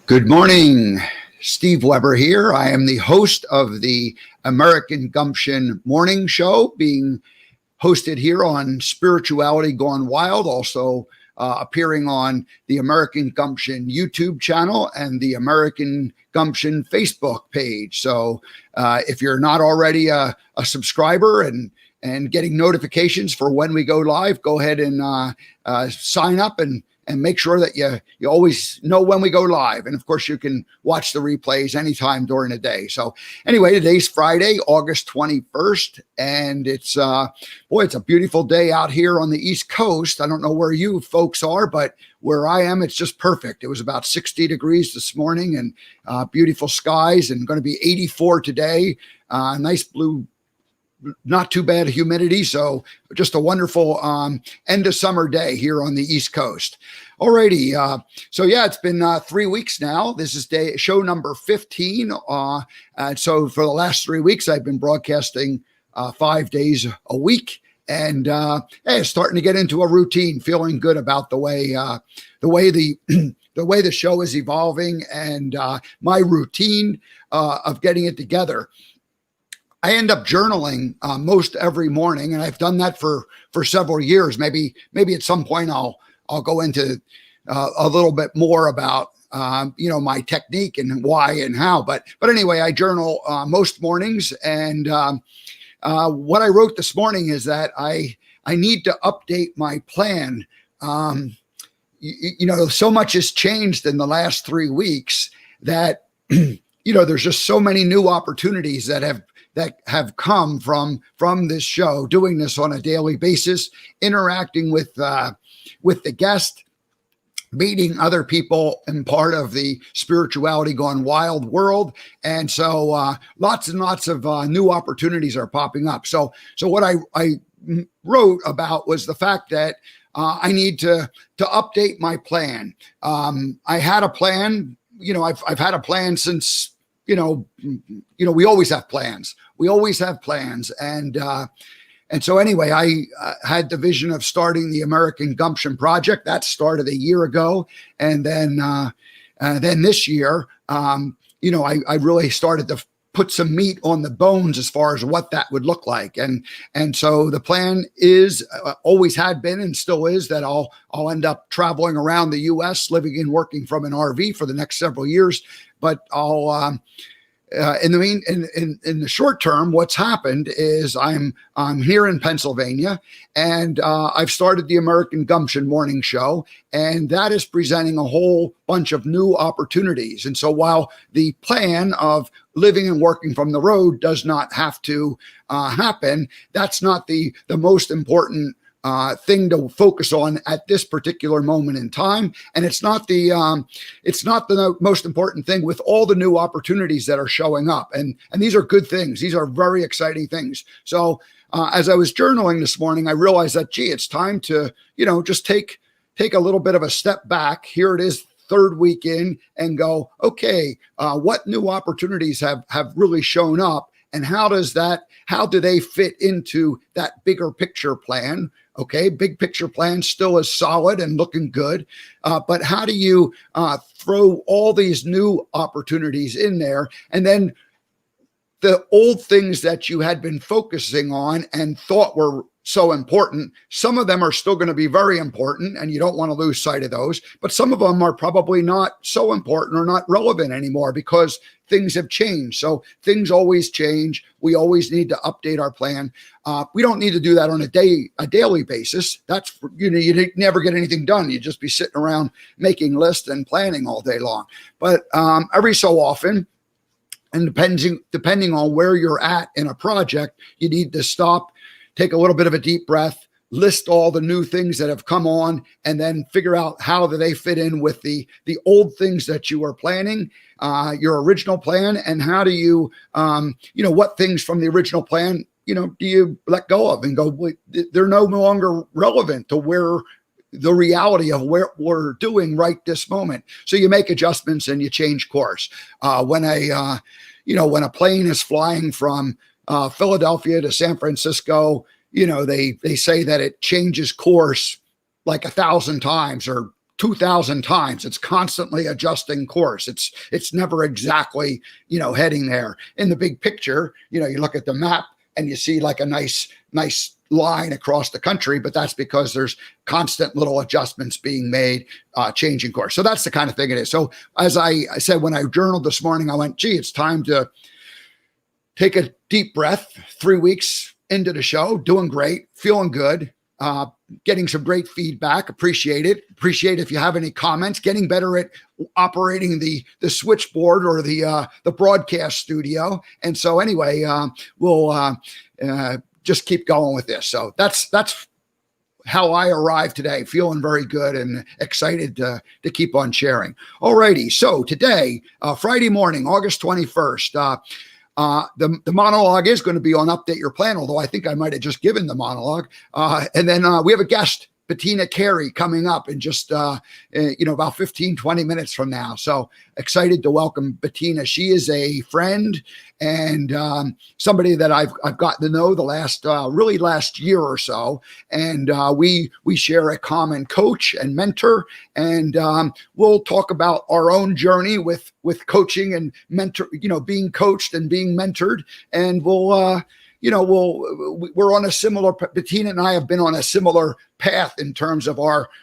Good morning. Steve Weber here. I am the host of the American Gumption Morning Show, being hosted here on Spirituality Gone Wild, also appearing on the American Gumption YouTube channel and the American Gumption Facebook page. So if you're not already a subscriber and getting notifications for when we go live, go ahead and sign up and make sure that you always know when we go live. And of course, you can watch the replays anytime during the day. So anyway, today's Friday, August 21st, and it's it's a beautiful day out here on the East Coast. I don't know where you folks are, but where I am, it's just perfect. It was about 60 degrees this morning and beautiful skies, and going to be 84 today. Nice blue, not too bad humidity. So just a wonderful end of summer day here on the East Coast. Alrighty. So yeah, it's been 3 weeks now. This is show number 15. And so for the last 3 weeks, I've been broadcasting 5 days a week, and starting to get into a routine, feeling good about the way the show is evolving, and my routine of getting it together. I end up journaling most every morning, and I've done that for several years. Maybe at some point I'll go into a little bit more about my technique and why and how. But anyway, I journal most mornings, and what I wrote this morning is that I need to update my plan. So much has changed in the last 3 weeks that there's just so many new opportunities that have come from this show, doing this on a daily basis, interacting with the guest, meeting other people and part of the Spirituality Gone Wild world. And so lots and lots of new opportunities are popping up. So what I wrote about was the fact that I need to update my plan. I had a plan, I've had a plan since, we always have plans. We always have plans. And so anyway, I had the vision of starting the American Gumption Project. That started a year ago. And then this year, I really started to put some meat on the bones as far as what that would look like. And so the plan is, always had been and still is, that I'll end up traveling around the U.S., living and working from an RV for the next several years. But I'll in the short term, what's happened is I'm here in Pennsylvania, and I've started the American Gumption Morning Show, and that is presenting a whole bunch of new opportunities. And so while the plan of living and working from the road does not have to happen, that's not the most important thing to focus on at this particular moment in time. And it's not the most important thing with all the new opportunities that are showing up. And these are good things. These are very exciting things. So as I was journaling this morning, I realized that, it's time to, just take a little bit of a step back. Here it is, third week in, and go, okay, what new opportunities have really shown up? And how do they fit into that bigger picture plan? Okay, big picture plan still is solid and looking good. But how do you throw all these new opportunities in there? And then the old things that you had been focusing on and thought were so important, some of them are still going to be very important, and you don't want to lose sight of those. But some of them are probably not so important or not relevant anymore because things have changed. So things always change. We always need to update our plan. We don't need to do that on a daily basis. That's, you never get anything done. You just be sitting around making lists and planning all day long. But every so often, and depending on where you're at in a project, you need to stop, take a little bit of a deep breath, list all the new things that have come on, and then figure out how do they fit in with the old things that you were planning, your original plan, and how do you, what things from the original plan, do you let go of and go, they're no longer relevant to where the reality of where we're doing right this moment. So you make adjustments and you change course. When a plane is flying from Philadelphia to San Francisco, they say that it changes course like 1,000 times or 2,000 times. It's constantly adjusting course. It's never exactly, heading there. In the big picture, you look at the map and you see like a nice line across the country, but that's because there's constant little adjustments being made, changing course. So that's the kind of thing it is. So as I said, when I journaled this morning, I went, gee, it's time to take a deep breath. 3 weeks into the show, doing great, feeling good, getting some great feedback. Appreciate it. Appreciate if you have any comments. Getting better at operating the switchboard or the broadcast studio. And so anyway, we'll just keep going with this. So that's how I arrived today, feeling very good and excited to keep on sharing. All righty. So today, Friday morning, August 21st, the monologue is going to be on Update Your Plan, although I think I might have just given the monologue. And then we have a guest, Bettina Carey, coming up in just, about 15, 20 minutes from now. So excited to welcome Bettina. She is a friend and somebody that I've gotten to know the last year or so. And we share a common coach and mentor. And we'll talk about our own journey with coaching and mentor, being coached and being mentored. And we're on a similar, Bettina and I have been on a similar path in terms of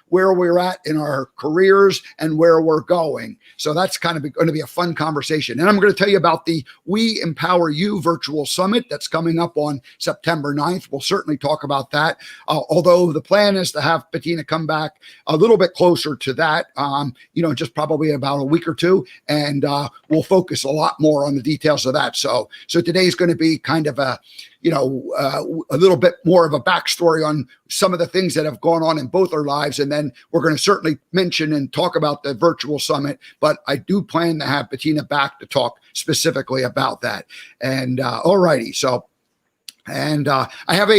where we're at in our careers and where we're going. So that's kind of going to be a fun conversation. And I'm going to tell you about the We Empower You virtual summit that's coming up on September 9th. We'll certainly talk about that. Although the plan is to have Bettina come back a little bit closer to that, just probably about a week or two. And we'll focus a lot more on the details of that. So today's going to be kind of a little bit more of a backstory on some of the things that have gone on in both our lives. And then we're going to certainly mention and talk about the virtual summit, but I do plan to have Bettina back to talk specifically about that. And all righty. So, and I have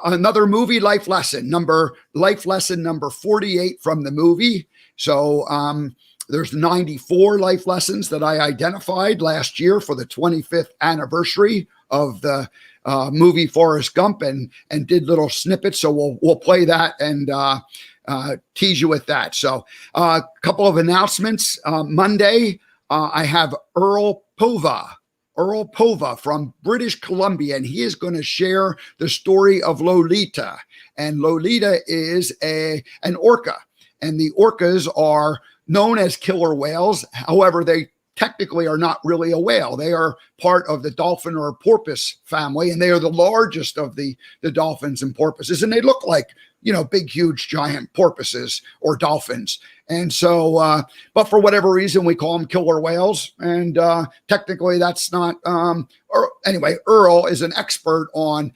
another movie life lesson number 48 from the movie. So, there's 94 life lessons that I identified last year for the 25th anniversary of the movie Forrest Gump, and did little snippets. So we'll play that and tease you with that. So a couple of announcements. Monday, I have Earl Pova from British Columbia, and he is going to share the story of Lolita. And Lolita is an orca, and the orcas are known as killer whales. However, they technically are not really a whale. They are part of the dolphin or porpoise family, and they are the largest of the dolphins and porpoises. And they look like, big, huge, giant porpoises or dolphins. And so, but for whatever reason, we call them killer whales. And technically that's not, anyway, Earl is an expert on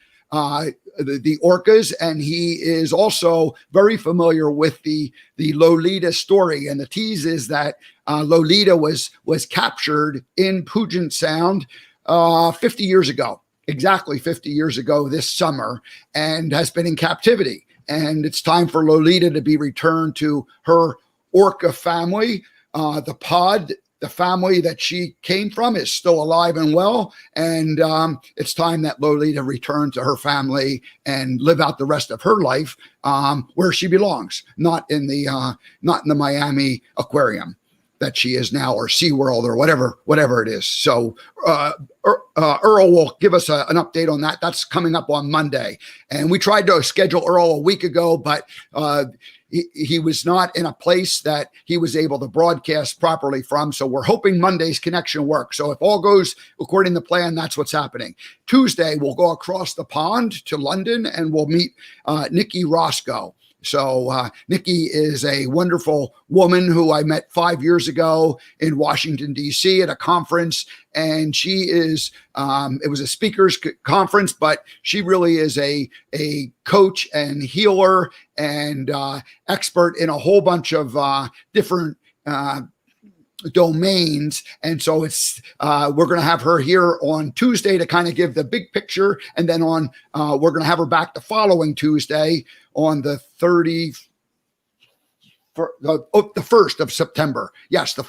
the orcas, and he is also very familiar with the Lolita story. And the tease is that Lolita was captured in Puget Sound 50 years ago, exactly 50 years ago this summer, and has been in captivity. And it's time for Lolita to be returned to her orca family. The family that she came from is still alive and well, and it's time that Lolita return to her family and live out the rest of her life where she belongs, not in the Miami aquarium that she is now, or SeaWorld, or whatever it is. So Earl will give us an update on that. That's coming up on Monday, and we tried to schedule Earl a week ago, but he was not in a place that he was able to broadcast properly from. So we're hoping Monday's connection works. So if all goes according to plan, that's what's happening. Tuesday, we'll go across the pond to London, and we'll meet Nikki Roscoe. So Nikki is a wonderful woman who I met 5 years ago in Washington, D.C. at a conference. And she is, it was a speakers conference, but she really is a coach and healer and expert in a whole bunch of different domains. And so it's we're going to have her here on Tuesday to kind of give the big picture, and then on we're going to have her back the following Tuesday on the 30th the 1st of September. Yes, I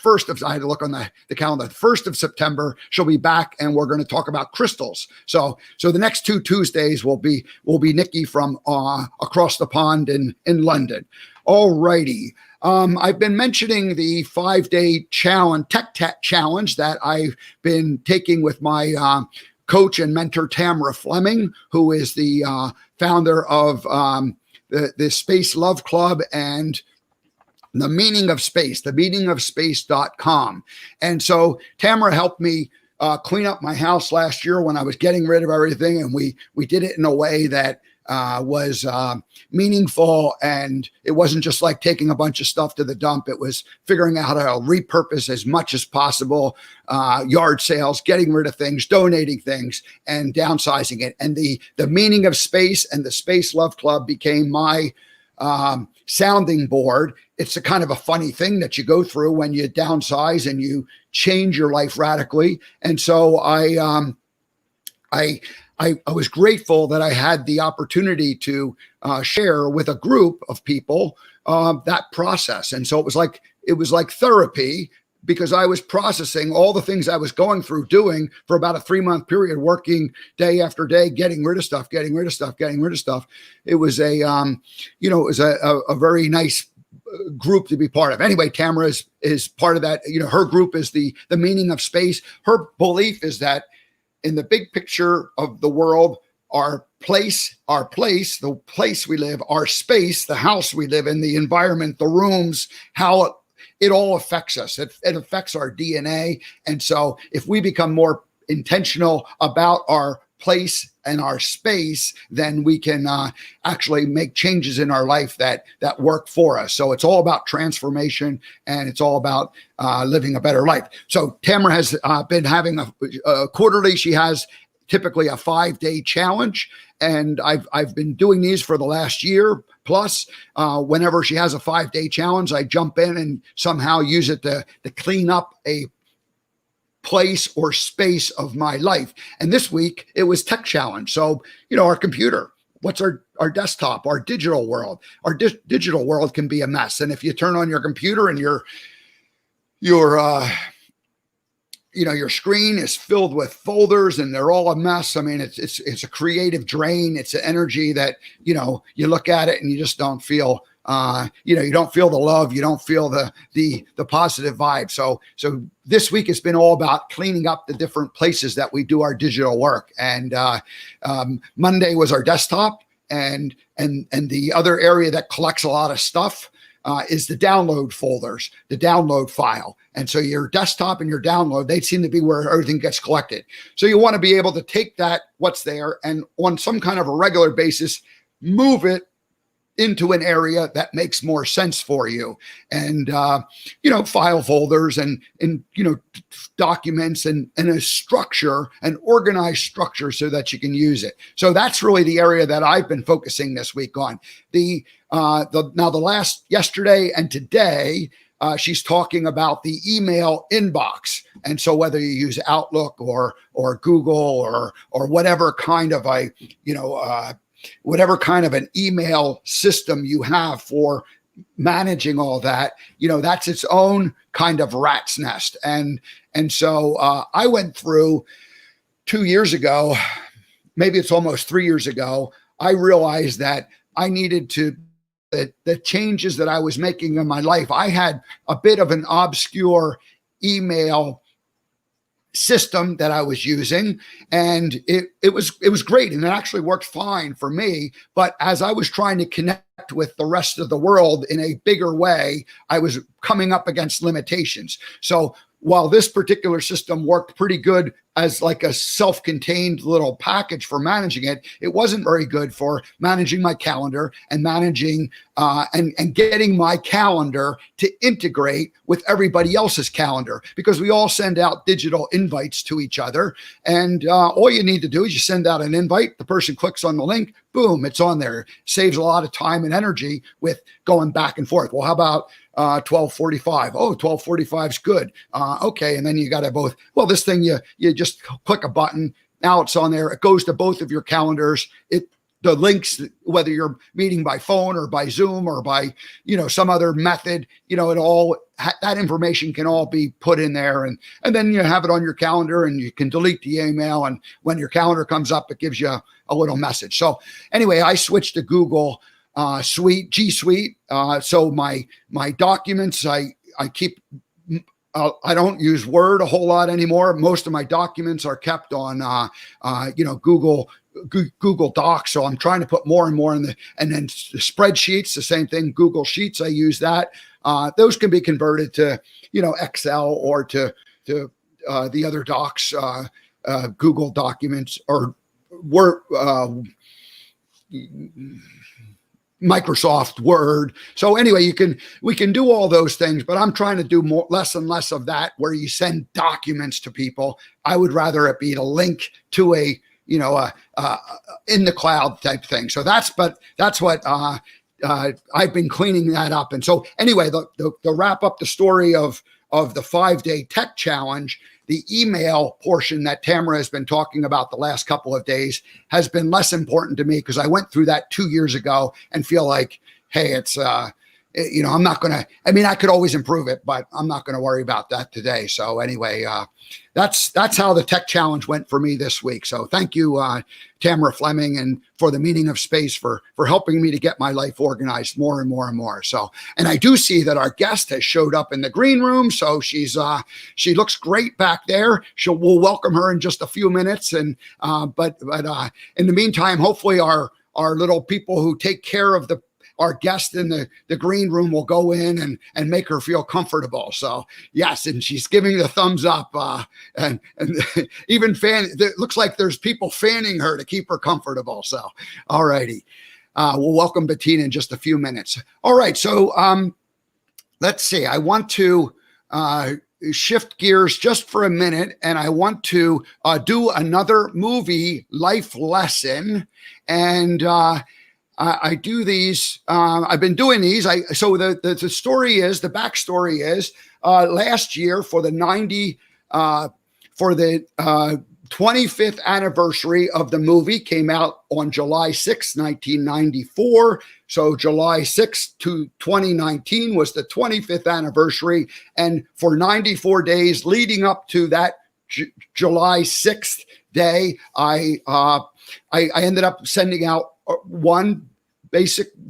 had to look on the calendar. The 1st of September, she'll be back, and we're going to talk about crystals. So the next 2 Tuesdays will be Nikki from across the pond in London. All righty. I've been mentioning the 5-day challenge, tech challenge that I've been taking with my coach and mentor, Tamara Fleming, who is the founder of the Space Love Club and The Meaning of Space, themeaningofspace.com. And so Tamara helped me clean up my house last year when I was getting rid of everything. And we did it in a way that was meaningful. And it wasn't just like taking a bunch of stuff to the dump. It was figuring out how to repurpose as much as possible, yard sales, getting rid of things, donating things, and downsizing it. And the Meaning of Space and the Space Love Club became my sounding board. It's a kind of a funny thing that you go through when you downsize and you change your life radically. And so I was grateful that I had the opportunity to share with a group of people that process. And so it was like therapy, because I was processing all the things I was going through doing for about a 3-month period, working day after day, getting rid of stuff. It was a very nice group to be part of. Anyway, Tamara is part of that. Her group is the Meaning of Space. Her belief is that in the big picture of the world, our place, the place we live, our space, the house we live in, the environment, the rooms, how it all affects us. It affects our DNA. And so if we become more intentional about our place and our space, then we can actually make changes in our life that work for us. So it's all about transformation, and it's all about living a better life. So Tamara has been having a quarterly. She has typically a 5-day challenge, and I've been doing these for the last year plus. Whenever she has a 5-day challenge, I jump in and somehow use it to clean up a place or space of my life. And this week it was tech challenge. So, our computer, what's our desktop, our digital world. Our digital world can be a mess. And if you turn on your computer and your screen is filled with folders and they're all a mess. I mean, it's a creative drain. It's an energy that, you look at it and you just don't feel, you don't feel the love. You don't feel the positive vibe. So this week has been all about cleaning up the different places that we do our digital work. And Monday was our desktop, and the other area that collects a lot of stuff is the download folders, the download file. And so your desktop and your download, they seem to be where everything gets collected. So you want to be able to take what's there, and on some kind of a regular basis, move it into an area that makes more sense for you. And, file folders and documents and a structure, an organized structure so that you can use it. So that's really the area that I've been focusing this week on. Yesterday and today, she's talking about the email inbox. And so whether you use Outlook or Google or whatever kind of whatever kind of an email system you have for managing all that, that's its own kind of rat's nest. And so I went through 2 years ago, maybe it's almost 3 years ago, I realized that I needed to, the changes that I was making in my life. I had a bit of an obscure email system that I was using, and it was great, and it actually worked fine for me. But as I was trying to connect with the rest of the world in a bigger way, I was coming up against limitations. So while this particular system worked pretty good as like a self-contained little package for managing it, it wasn't very good for managing my calendar and managing and getting my calendar to integrate with everybody else's calendar, because we all send out digital invites to each other. And all you need to do is you send out an invite, the person clicks on the link, boom, it's on there. Saves a lot of time and energy with going back and forth. Well, how about 12:45? Oh, 12:45 is good. Okay. And then you got to this thing, you just click a button. Now it's on there. It goes to both of your calendars. the links, whether you're meeting by phone or by Zoom or by, some other method, that information can all be put in there, and then you have it on your calendar, and you can delete the email. And when your calendar comes up, it gives you a little message. So anyway, I switched to Google Suite, G Suite. So my documents, I keep. I don't use Word a whole lot anymore. Most of my documents are kept on, Google Docs. So I'm trying to put more and more and then the spreadsheets, the same thing. Google Sheets, I use that. Those can be converted to, Excel or to the other docs, Google documents or Word, Microsoft Word. So anyway, we can do all those things, but I'm trying to do less and less of that where you send documents to people. I would rather it be a link to a in the cloud type thing. So that's what I've been cleaning that up. And so anyway, the wrap up the story of the 5-day tech challenge. The email portion that Tamara has been talking about the last couple of days has been less important to me because I went through that 2 years ago and feel like, hey, it's, I'm not going to, I could always improve it, but I'm not going to worry about that today. So anyway, that's how the tech challenge went for me this week. So thank you, Tamara Fleming, and for the Meaning of Space for helping me to get my life organized more and more and more. So, and I do see that our guest has showed up in the green room. So she looks great back there. We'll welcome her in just a few minutes. And, but in the meantime, hopefully our little people who take care of our guest in the green room will go in and make her feel comfortable. So yes, and she's giving the thumbs up, and even it looks like there's people fanning her to keep her comfortable. So, all righty. We'll welcome Bettina in just a few minutes. All right. So, let's see. I want to, shift gears just for a minute, and I want to, do another movie life lesson. And, I do these. I've been doing these. So the story is, the backstory is, last year for the 25th anniversary of the movie came out on July 6, 1994. So July 6 to 2019 was the 25th anniversary, and for 94 days leading up to that July 6th day, I ended up sending out one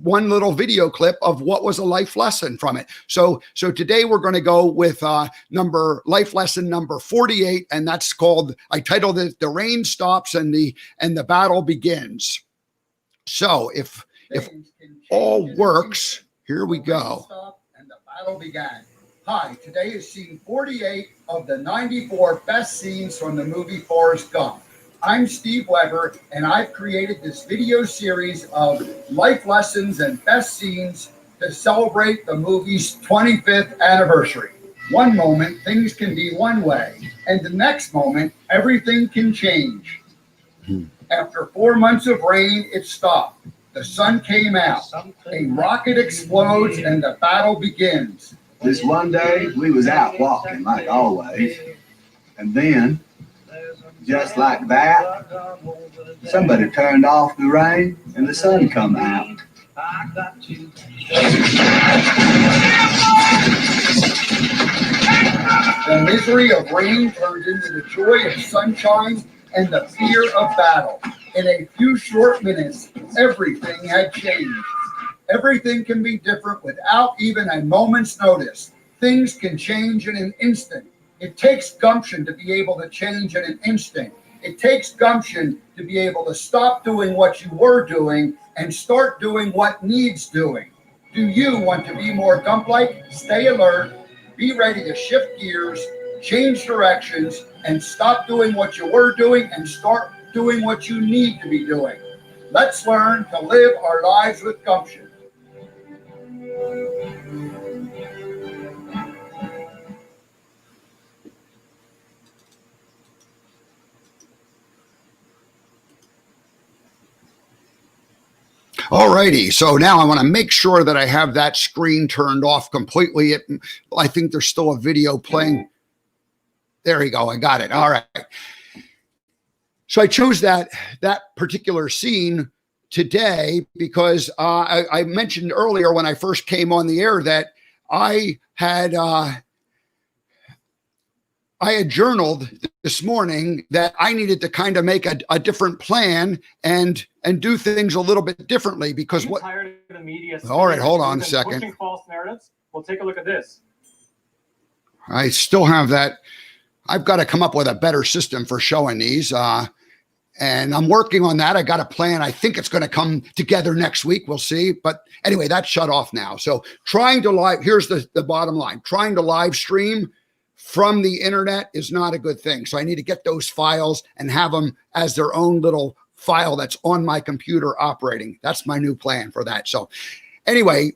little video clip of what was a life lesson from it. So today we're going to go with life lesson number 48, and that's called, I titled it, "The Rain Stops and the Battle Begins." So if all works, here we go. And the battle began. Hi, today is scene 48 of the 94 best scenes from the movie Forrest Gump. I'm Steve Weber, and I've created this video series of life lessons and best scenes to celebrate the movie's 25th anniversary. One moment, things can be one way, and the next moment, everything can change. After 4 months of rain, it stopped. The sun came out. A rocket explodes, and the battle begins. This one day, we was out walking like always, and then, just like that, somebody turned off the rain and the sun come out. The misery of rain turned into the joy of sunshine and the fear of battle. In a few short minutes, everything had changed. Everything can be different without even a moment's notice. Things can change in an instant. It takes gumption to be able to change in an instant. It takes gumption to be able to stop doing what you were doing and start doing what needs doing. Do you want to be more Gump-like? Stay alert, be ready to shift gears, change directions, and stop doing what you were doing and start doing what you need to be doing. Let's learn to live our lives with gumption. All righty. So now I want to make sure that I have that screen turned off completely. I think there's still a video playing. There we go. I got it. All right. So I chose that particular scene today because I mentioned earlier when I first came on the air that I had journaled this morning that I needed to kind of make a different plan and do things a little bit differently because what. Tired of the media. All right, hold on a second. Pushing false narratives. Well, take a look at this. I still have that. I've got to come up with a better system for showing these. And I'm working on that. I got a plan. I think it's going to come together next week. We'll see. But anyway, that's shut off now. So here's the bottom line. Trying to live stream from the internet is not a good thing. So I need to get those files and have them as their own little file that's on my computer operating. That's my new plan for that. So anyway,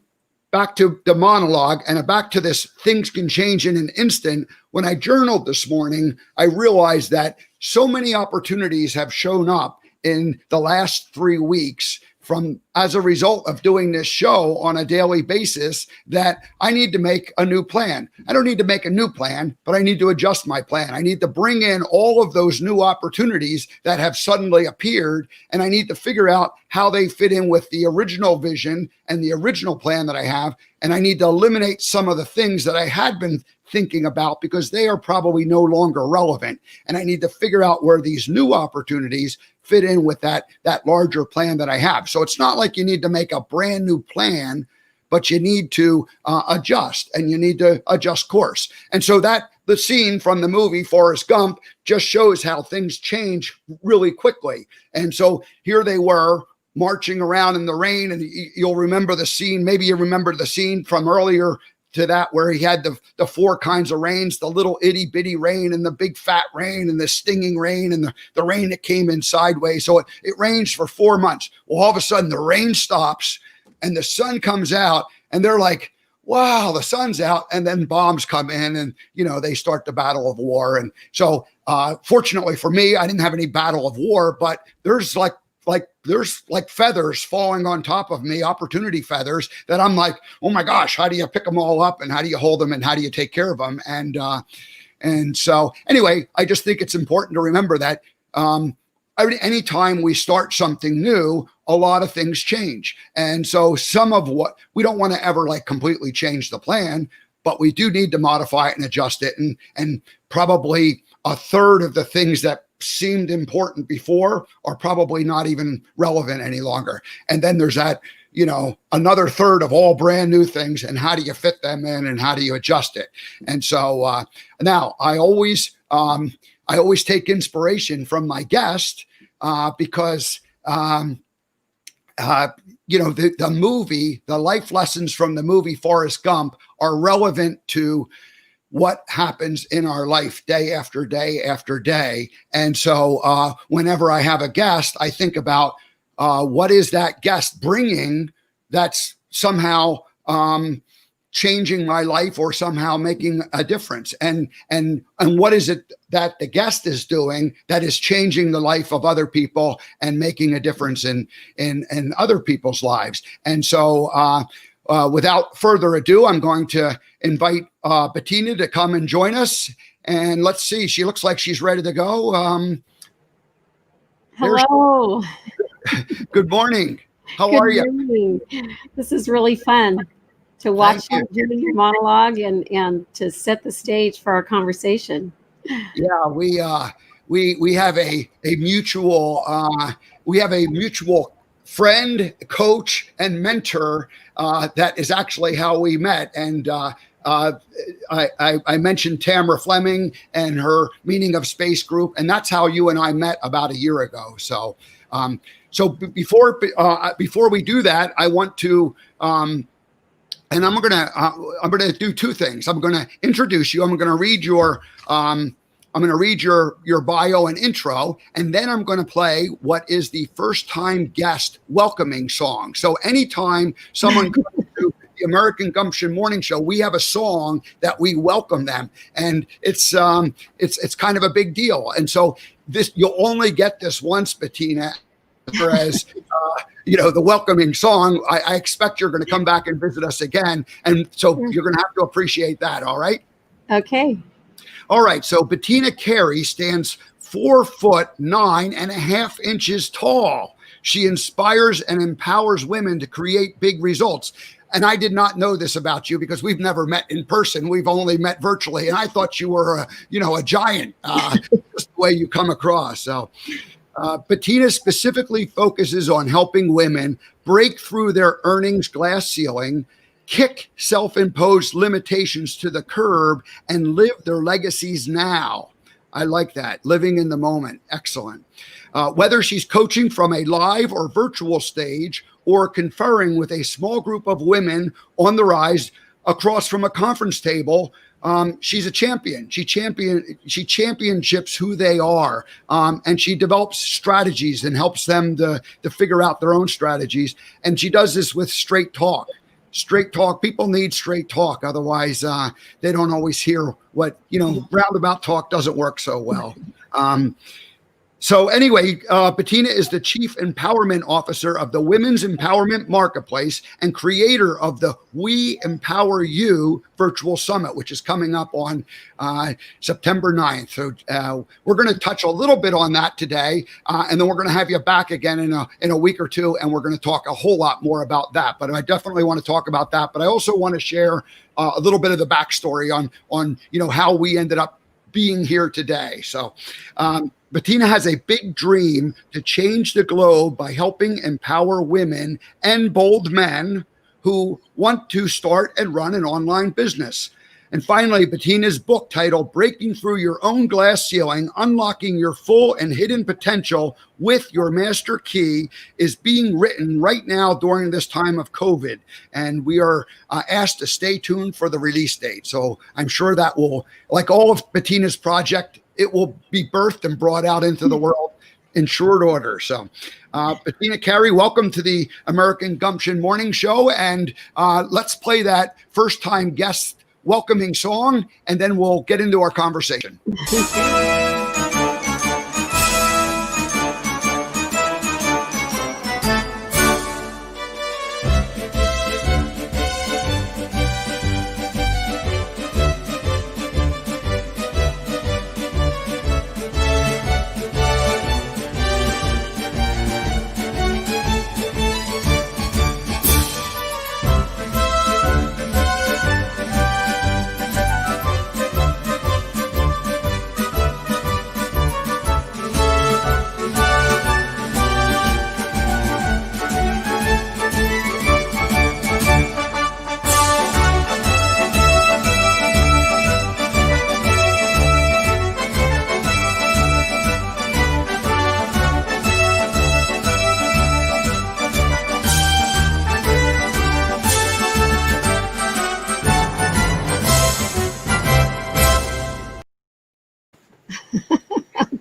back to the monologue and back to this things can change in an instant. When I journaled this morning, I realized that so many opportunities have shown up in the last 3 weeks as a result of doing this show on a daily basis that I need to make a new plan. I don't need to make a new plan, but I need to adjust my plan. I need to bring in all of those new opportunities that have suddenly appeared, and I need to figure out how they fit in with the original vision and the original plan that I have. And I need to eliminate some of the things that I had been thinking about because they are probably no longer relevant. And I need to figure out where these new opportunities fit in with that larger plan that I have. So it's not like you need to make a brand new plan, but you need to adjust and you need to adjust course. And so the scene from the movie Forrest Gump just shows how things change really quickly. And so here they were marching around in the rain, and you'll remember the scene. Maybe you remember the scene from earlier to that where he had the 4 kinds of rains, the little itty bitty rain and the big fat rain and the stinging rain and the rain that came in sideways. So it rains for 4 months. Well, all of a sudden the rain stops and the sun comes out and they're like, wow, the sun's out. And then bombs come in and, they start the battle of war. And so fortunately for me, I didn't have any battle of war, but there's like feathers falling on top of me, opportunity feathers that I'm like, oh my gosh, how do you pick them all up and how do you hold them and how do you take care of them? And so anyway, I just think it's important to remember that anytime we start something new, a lot of things change. And so some of what we don't want to ever completely change the plan, but we do need to modify it and adjust it. And probably a third of the things that seemed important before are probably not even relevant any longer. And then there's that, another third of all brand new things and how do you fit them in and how do you adjust it? And so now I always take inspiration from my guest because the movie, the life lessons from the movie Forrest Gump are relevant to what happens in our life day after day after day. And so whenever I have a guest, I think about what is that guest bringing that's somehow changing my life or somehow making a difference. And what is it that the guest is doing that is changing the life of other people and making a difference in other people's lives. And so without further ado, I'm going to invite Bettina to come and join us. And let's see, she looks like she's ready to go. Hello. Good morning. How are you? Morning. This is really fun to watch you doing your monologue and to set the stage for our conversation. Yeah, we have a mutual friend, coach, and mentor that is actually how we met. And I mentioned Tamara Fleming and her Meaning of Space group, and that's how you and I met about a year ago. So before we do that, I want to. And I'm gonna do 2 things. I'm gonna introduce you. I'm gonna read your bio and intro, and then I'm going to play what is the first time guest welcoming song. So anytime someone comes to the American Gumption Morning Show, we have a song that we welcome them, and it's kind of a big deal. And so you'll only get this once, Bettina. Whereas, the welcoming song, I expect you're going to come back and visit us again. And so you're going to have to appreciate that. All right. Okay. All right. So Bettina Carey stands 4'9.5" tall. She inspires and empowers women to create big results. And I did not know this about you because we've never met in person. We've only met virtually. And I thought you were, a giant, just the way you come across. So Bettina specifically focuses on helping women break through their earnings glass ceiling, kick self-imposed limitations to the curb, and live their legacies now. I like that. Living in the moment. Excellent. Whether she's coaching from a live or virtual stage or conferring with a small group of women on the rise across from a conference table, she's a champion. She championships who they are, and she develops strategies and helps them to figure out their own strategies. And she does this with straight talk. Straight talk. People need straight talk. Otherwise, they don't always hear what, roundabout talk doesn't work so well. So anyway, Bettina is the Chief Empowerment Officer of the Women's Empowerment Marketplace and creator of the We Empower You Virtual Summit, which is coming up on September 9th. So we're going to touch a little bit on that today, and then we're going to have you back again in a week or two, and we're going to talk a whole lot more about that. But I definitely want to talk about that. But I also want to share a little bit of the backstory on how we ended up being here today. So Bettina has a big dream to change the globe by helping empower women and bold men who want to start and run an online business. And finally, Bettina's book titled Breaking Through Your Own Glass Ceiling, Unlocking Your Full and Hidden Potential with Your Master Key is being written right now during this time of COVID. And we are asked to stay tuned for the release date. So I'm sure that will, like all of Bettina's project, it will be birthed and brought out into the world in short order. So Bettina, Carey, welcome to the American Gumption Morning Show. And let's play that first time guest welcoming song, and then we'll get into our conversation.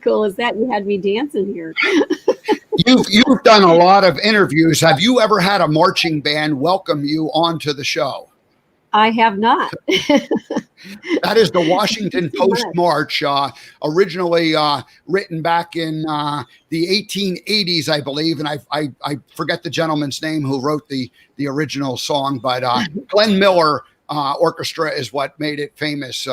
Cool is that? You had me dancing here. You've done a lot of interviews. Have you ever had a marching band welcome you onto the show? I have not. That is the Washington Post March, originally written back in the 1880s, I believe. And I forget the gentleman's name who wrote the original song, but Glenn Miller Orchestra is what made it famous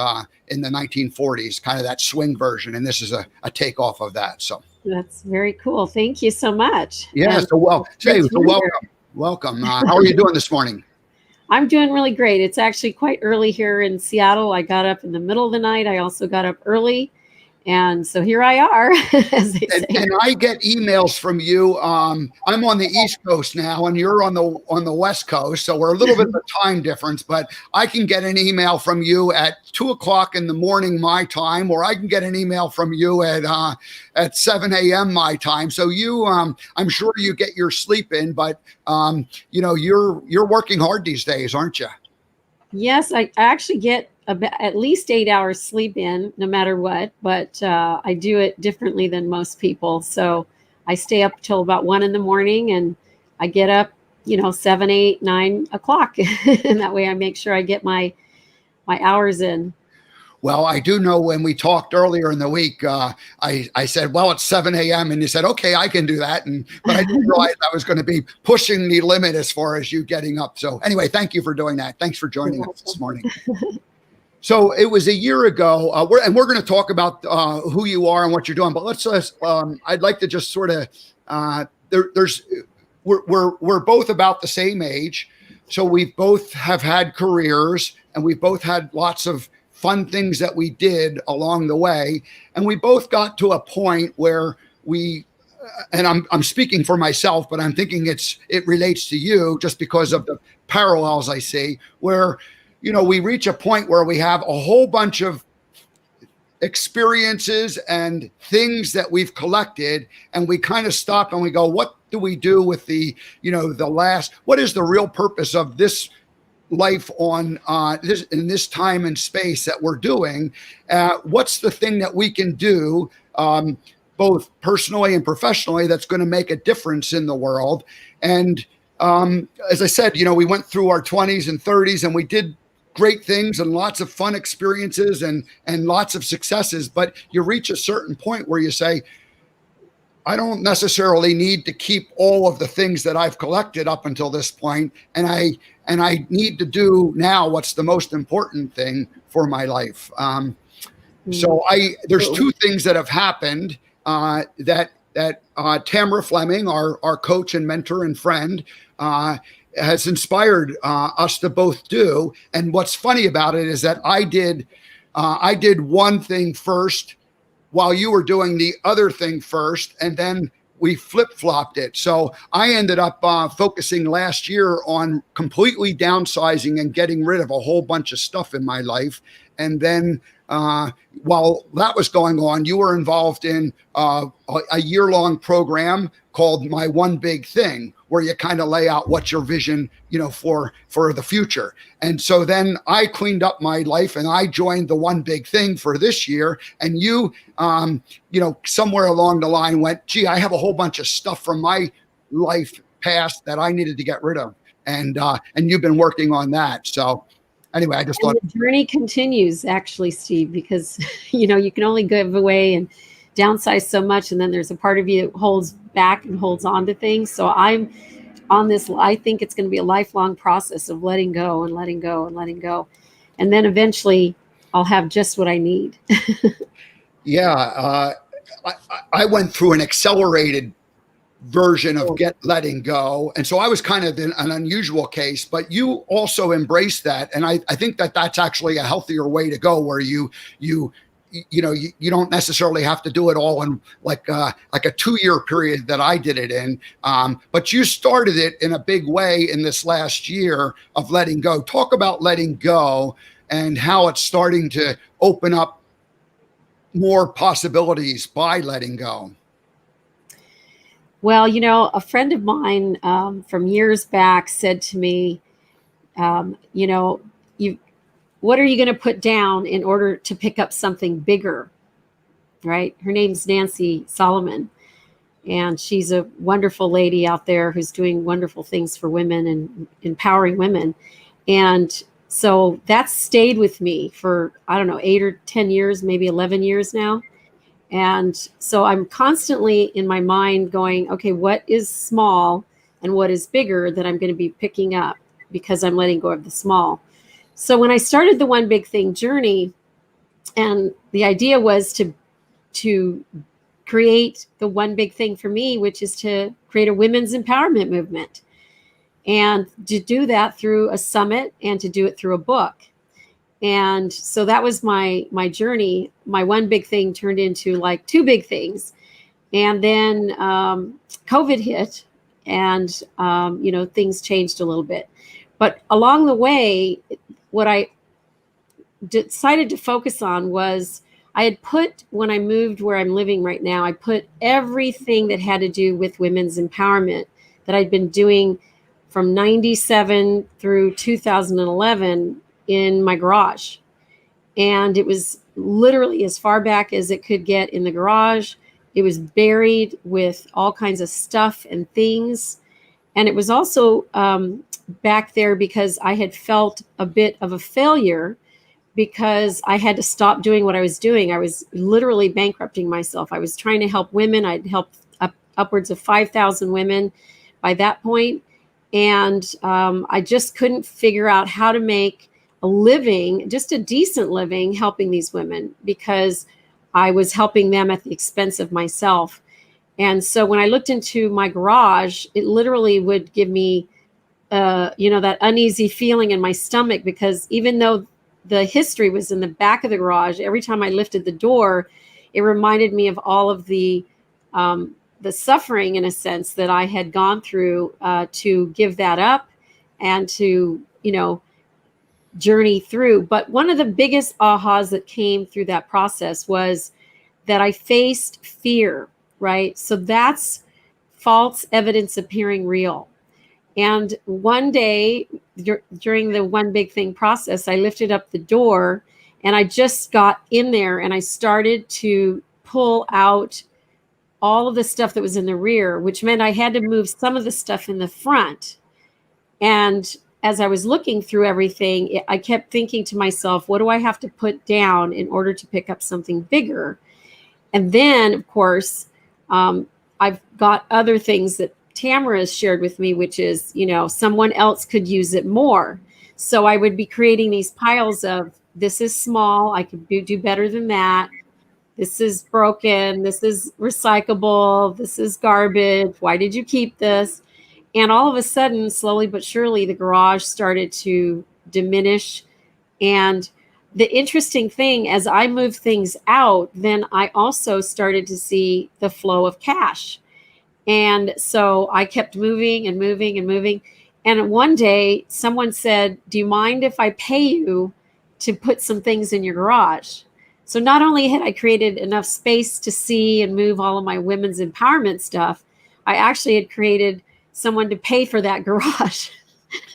in the 1940s, kind of that swing version. And this is a takeoff of that. So that's very cool. Thank you so much. Yeah. So welcome. How are you doing this morning? I'm doing really great. It's actually quite early here in Seattle. I got up in the middle of the night. I also got up early. And so here I are, as they say. And I get emails from you. I'm on the East Coast now, and you're on the West Coast. So we're a little bit of a time difference, but I can get an email from you at 2:00 in the morning my time, or I can get an email from you at 7 a.m. my time. So you, I'm sure you get your sleep in, but you're working hard these days, aren't you? Yes, I actually get at least 8 hours sleep in, no matter what, but I do it differently than most people. So I stay up till about 1 a.m. and I get up, 7, 8, 9 o'clock. And that way I make sure I get my hours in. Well, I do know when we talked earlier in the week, I said, well, it's 7 a.m. And you said, okay, I can do that. But I didn't realize I was going to be pushing the limit as far as you getting up. So anyway, thank you for doing that. Thanks for joining us this morning. So it was a year ago, we're going to talk about who you are and what you're doing. But let's I'd like to just sort of there's we're both about the same age, so we both have had careers, and we both had lots of fun things that we did along the way, and we both got to a point where we, and I'm speaking for myself, but I'm thinking it relates to you just because of the parallels I see, where we reach a point where we have a whole bunch of experiences and things that we've collected, and we kind of stop and we go, what do we do with the last, what is the real purpose of this life on this, in this time and space that we're doing? What's the thing that we can do, both personally and professionally, that's going to make a difference in the world? And as I said, we went through our 20s and 30s, and we did great things and lots of fun experiences and lots of successes. But you reach a certain point where you say, I don't necessarily need to keep all of the things that I've collected up until this point, and I need to do now what's the most important thing for my life. So there's two things that have happened that Tamara Fleming, our coach and mentor and friend, has inspired us to both do. And what's funny about it is that I did one thing first while you were doing the other thing first, and then we flip-flopped it. So I ended up focusing last year on completely downsizing and getting rid of a whole bunch of stuff in my life. And then while that was going on, you were involved in a year-long program called My One Big Thing, where you kind of lay out what's your vision, for the future. And so then I cleaned up my life and I joined the One Big Thing for this year. And you, somewhere along the line went, gee, I have a whole bunch of stuff from my life past that I needed to get rid of. And you've been working on that. So anyway, I just thought the journey continues, actually, Steve, because you can only give away and downsize so much, and then there's a part of you that holds back and holds on to things. So I'm on this. I think it's going to be a lifelong process of letting go and letting go and letting go, and then eventually I'll have just what I need. Yeah, I went through an accelerated version of letting go, and so I was kind of in an unusual case, but you also embrace that, and I think that that's actually a healthier way to go, where you don't necessarily have to do it all in like a 2-year period that I did it in, but you started it in a big way in this last year of letting go. Talk about letting go and how it's starting to open up more possibilities by letting go. Well, a friend of mine from years back said to me, what are you going to put down in order to pick up something bigger, right? Her name's Nancy Solomon, and she's a wonderful lady out there who's doing wonderful things for women and empowering women. And so that's stayed with me for, 8 or 10 years, maybe 11 years now. And so I'm constantly in my mind going, okay, what is small and what is bigger that I'm going to be picking up because I'm letting go of the small. So when I started the One Big Thing journey, and the idea was to create the one big thing for me, which is to create a women's empowerment movement, and to do that through a summit and to do it through a book. And so that was my journey. My one big thing turned into like two big things. And then COVID hit, and things changed a little bit. But along the way, what I decided to focus on was I had put, when I moved where I'm living right now, I put everything that had to do with women's empowerment that I'd been doing from 97 through 2011 in my garage. And it was literally as far back as it could get in the garage. It was buried with all kinds of stuff and things. And it was also back there because I had felt a bit of a failure because I had to stop doing what I was doing. I was literally bankrupting myself. I was trying to help women. I'd helped upwards of 5,000 women by that point. And I just couldn't figure out how to make a living, just a decent living, helping these women, because I was helping them at the expense of myself. And so when I looked into my garage, it literally would give me, that uneasy feeling in my stomach, because even though the history was in the back of the garage, every time I lifted the door, it reminded me of all of the suffering, in a sense, that I had gone through to give that up and to, journey through. But one of the biggest ahas that came through that process was that I faced fear, right? So that's false evidence appearing real. And one day during the one big thing process, I lifted up the door and I just got in there and I started to pull out all of the stuff that was in the rear, which meant I had to move some of the stuff in the front. And as I was looking through everything, I kept thinking to myself, what do I have to put down in order to pick up something bigger? And then, of course, I've got other things that Tamara has shared with me, which is, someone else could use it more. So I would be creating these piles of, this is small, I could do better than that. This is broken. This is recyclable. This is garbage. Why did you keep this? And all of a sudden, slowly but surely, the garage started to diminish. And the interesting thing, as I moved things out, then I also started to see the flow of cash. And so I kept moving and moving and moving. And one day someone said, do you mind if I pay you to put some things in your garage? So not only had I created enough space to see and move all of my women's empowerment stuff, I actually had created someone to pay for that garage.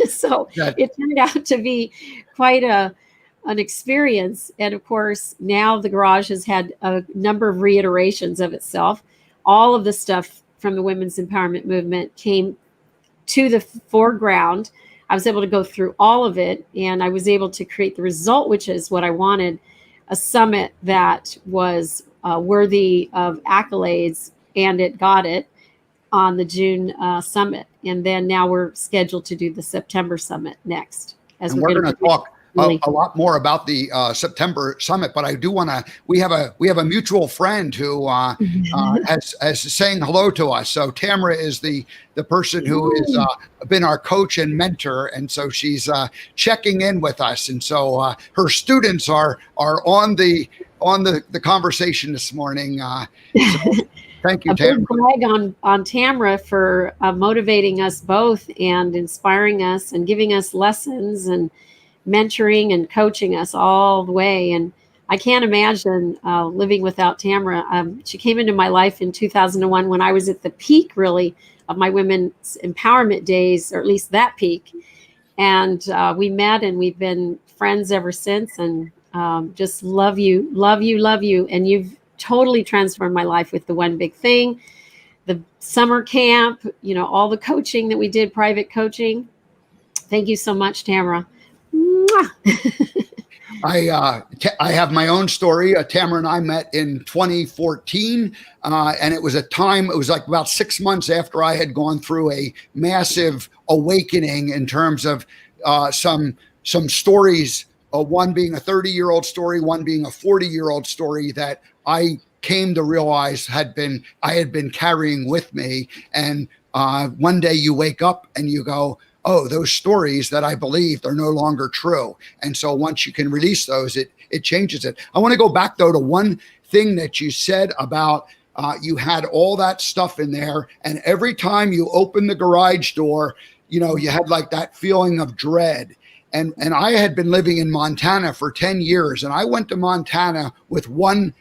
So it turned out to be quite an experience. And of course, now the garage has had a number of reiterations of itself. All of the stuff from the women's empowerment movement came to the foreground. I was able to go through all of it, and I was able to create the result, which is what I wanted, a summit that was worthy of accolades, and it got it on the June summit. And then now we're scheduled to do the September summit next. And we're going to talk a lot more about the September summit, but I do want to. We have a mutual friend who has saying hello to us. So Tamara is the person who has been our coach and mentor, and so she's checking in with us. And so her students are on the conversation this morning. So thank you, Tamara. A big brag on Tamara for motivating us both and inspiring us and giving us lessons and mentoring and coaching us all the way. And I can't imagine living without Tamara. She came into my life in 2001 when I was at the peak, really, of my women's empowerment days, or at least that peak. And we met, and we've been friends ever since. And just love you. And you've totally transformed my life with the one big thing, the summer camp, all the coaching that we did, private coaching. Thank you so much, Tamara. I have my own story. Tamara and I met in 2014, and it was like about 6 months after I had gone through a massive awakening in terms of some stories, one being a 30-year-old story, one being a 40-year-old story that I came to realize I had been carrying with me. And one day you wake up and you go, oh, those stories that I believed are no longer true. And so once you can release those, it changes it. I want to go back, though, to one thing that you said about you had all that stuff in there. And every time you opened the garage door, you had like that feeling of dread. And I had been living in Montana for 10 years. And I went to Montana with one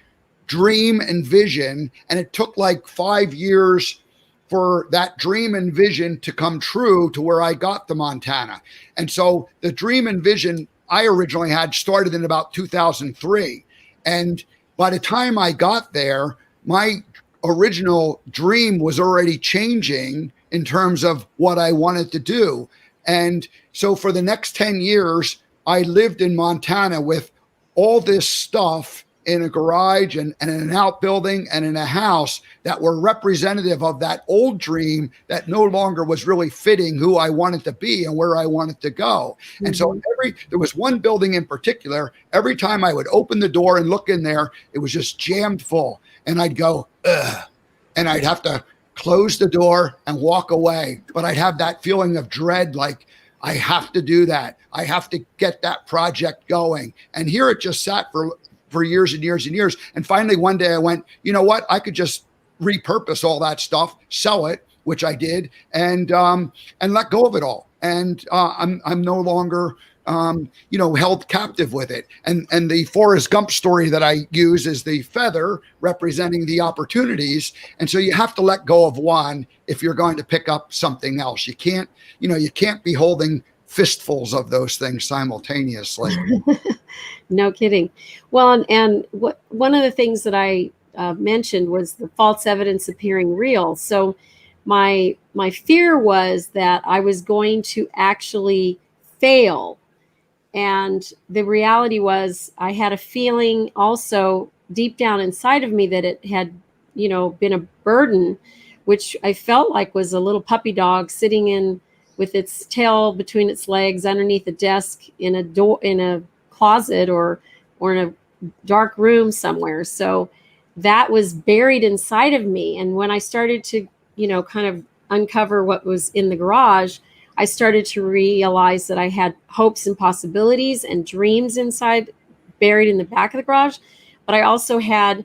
dream and vision. And it took like 5 years for that dream and vision to come true to where I got to Montana. And so the dream and vision I originally had started in about 2003. And by the time I got there, my original dream was already changing in terms of what I wanted to do. And so for the next 10 years, I lived in Montana with all this stuff in a garage and in an outbuilding and in a house that were representative of that old dream that no longer was really fitting who I wanted to be and where I wanted to go. Mm-hmm. And so there was one building in particular, every time I would open the door and look in there, it was just jammed full. And I'd go, ugh, and I'd have to close the door and walk away. But I'd have that feeling of dread, like I have to do that. I have to get that project going. And here it just sat for years and years and years. And finally, one day I went, you know what? I could just repurpose all that stuff, sell it, which I did, and let go of it all. And I'm no longer held captive with it. And the Forrest Gump story that I use is the feather representing the opportunities. And so you have to let go of one if you're going to pick up something else. You can't be holding fistfuls of those things simultaneously. No kidding. Well, and one of the things that I mentioned was the false evidence appearing real. So my fear was that I was going to actually fail. And the reality was I had a feeling also deep down inside of me that it had, been a burden, which I felt like was a little puppy dog sitting in with its tail between its legs underneath a desk in a closet or in a dark room somewhere. So that was buried inside of me. And when I started to, kind of uncover what was in the garage, I started to realize that I had hopes and possibilities and dreams inside, buried in the back of the garage. But I also had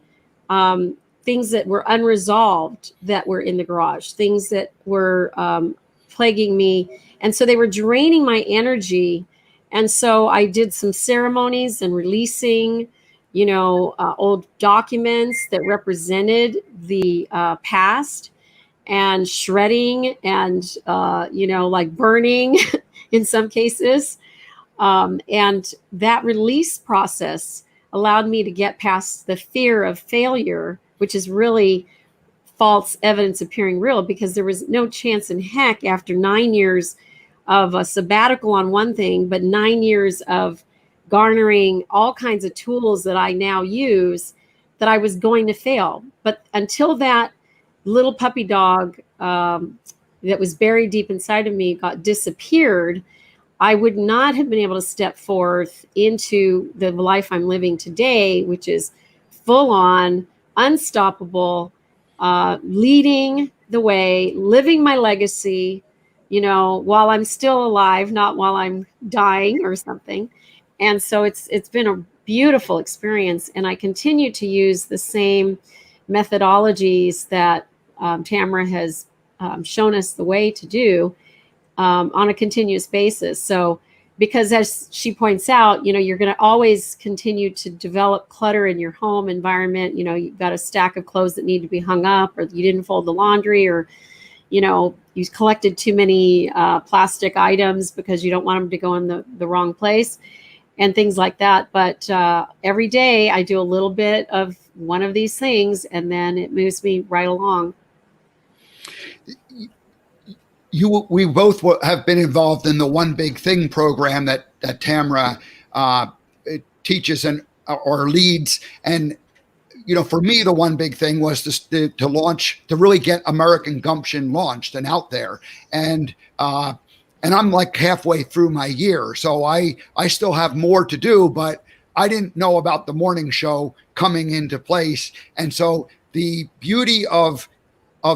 things that were unresolved that were in the garage, things that were plaguing me. And so they were draining my energy. And so I did some ceremonies and releasing, old documents that represented the past, and shredding and, like burning in some cases. And that release process allowed me to get past the fear of failure, which is really false evidence appearing real, because there was no chance in heck after 9 years of a sabbatical on one thing, but 9 years of garnering all kinds of tools that I now use, that I was going to fail. But until that little puppy dog that was buried deep inside of me disappeared, I would not have been able to step forth into the life I'm living today, which is full on, unstoppable, leading the way, living my legacy, while I'm still alive, not while I'm dying or something. And so it's been a beautiful experience. And I continue to use the same methodologies that Tamara has shown us the way to do on a continuous basis. So, because as she points out, you're going to always continue to develop clutter in your home environment. You've got a stack of clothes that need to be hung up, or you didn't fold the laundry, or, you collected too many plastic items because you don't want them to go in the wrong place and things like that. But every day I do a little bit of one of these things, and then it moves me right along. We both have been involved in the One Big Thing program that Tamara teaches or leads. And, for me, the one big thing was to launch, to really get American Gumption launched and out there. And I'm like halfway through my year. So I still have more to do, but I didn't know about the morning show coming into place. And so the beauty of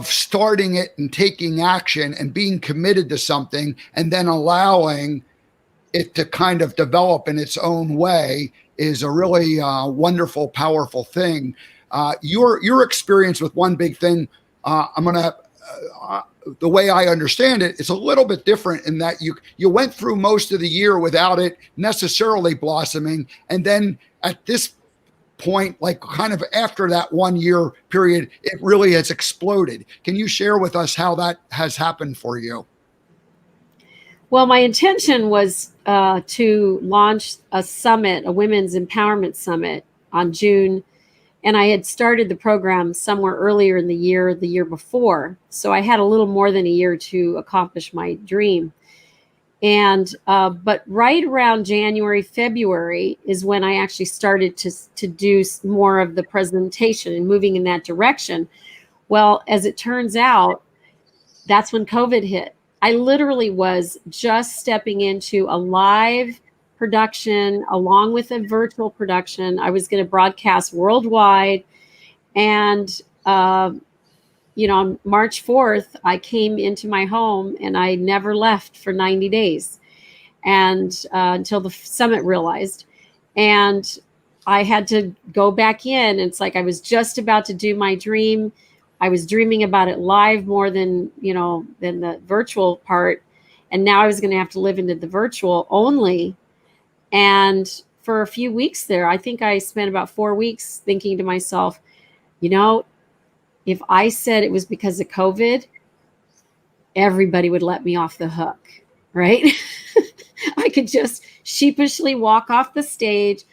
starting it and taking action and being committed to something and then allowing it to kind of develop in its own way is a really wonderful, powerful thing. Your experience with One Big Thing, the way I understand it, it's a little bit different in that you went through most of the year without it necessarily blossoming. And then at this point, like kind of after that 1 year period, it really has exploded. Can you share with us how that has happened for you? Well, my intention was to launch a summit, a women's empowerment summit on June. And I had started the program somewhere earlier in the year before. So I had a little more than a year to accomplish my dream. And but right around January, February is when I actually started to do more of the presentation and moving in that direction. Well, as it turns out, that's when COVID hit. I literally was just stepping into a live production along with a virtual production. I was going to broadcast worldwide, and on March 4th, I came into my home and I never left for 90 days, and until the summit realized. And I had to go back in. It's like I was just about to do my dream. I was dreaming about it live more than the virtual part. And now I was going to have to live into the virtual only. And for a few weeks there, I think I spent about 4 weeks thinking to myself, if I said it was because of COVID, everybody would let me off the hook, right? I could just sheepishly walk off the stage.